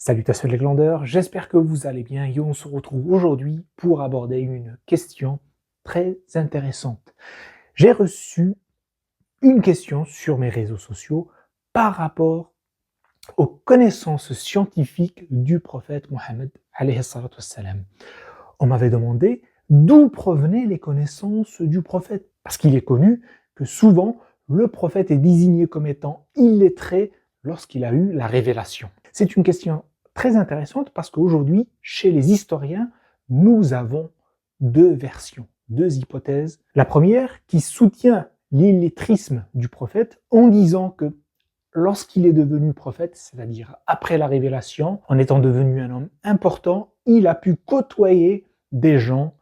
Salutations les glandeurs, j'espère que vous allez bien et on se retrouve aujourd'hui pour aborder une question très intéressante. J'ai reçu une question sur mes réseaux sociaux par rapport aux connaissances scientifiques du prophète Mohammed alayhi salatu wassalam. On m'avait demandé d'où provenaient les connaissances du prophète, parce qu'il est connu que souvent le prophète est désigné comme étant illettré lorsqu'il a eu la révélation. C'est une question très intéressante parce qu'aujourd'hui, chez les historiens, nous avons deux versions, deux hypothèses. La première qui soutient l'illettrisme du prophète en disant que lorsqu'il est devenu prophète, c'est-à-dire après la révélation, en étant devenu un homme important, il a pu côtoyer des gens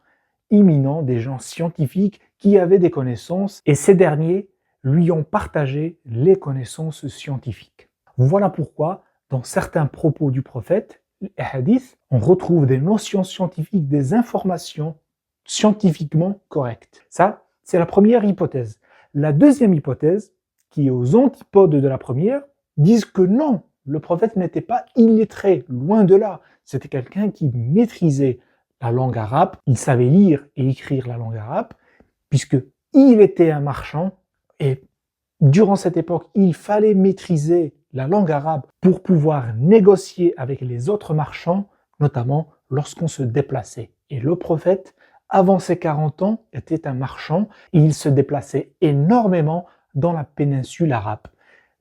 imminents, des gens scientifiques qui avaient des connaissances et ces derniers lui ont partagé les connaissances scientifiques. Voilà pourquoi, dans certains propos du prophète, les hadiths, on retrouve des notions scientifiques, des informations scientifiquement correctes. Ça, c'est la première hypothèse. La deuxième hypothèse, qui est aux antipodes de la première, disent que non, le prophète n'était pas illettré, loin de là. C'était quelqu'un qui maîtrisait la langue arabe, il savait lire et écrire la langue arabe, puisque il était un marchand et durant cette époque, il fallait maîtriser la langue arabe pour pouvoir négocier avec les autres marchands, notamment lorsqu'on se déplaçait. Et le prophète, avant ses 40 ans, était un marchand et il se déplaçait énormément dans la péninsule arabe.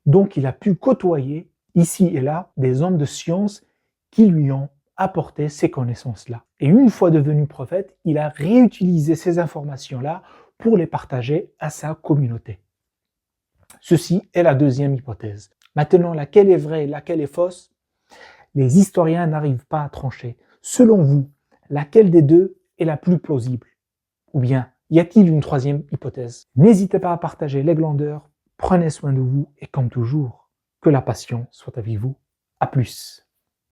Donc il a pu côtoyer ici et là des hommes de science qui lui ont apporté ces connaissances-là. Et une fois devenu prophète, il a réutilisé ces informations-là pour les partager à sa communauté. Ceci est la deuxième hypothèse. Maintenant, laquelle est vraie, laquelle est fausse? Les historiens n'arrivent pas à trancher. Selon vous, laquelle des deux est la plus plausible? Ou bien, y a-t-il une troisième hypothèse? N'hésitez pas à partager les glandeurs, prenez soin de vous et comme toujours, que la passion soit avec vous. À plus.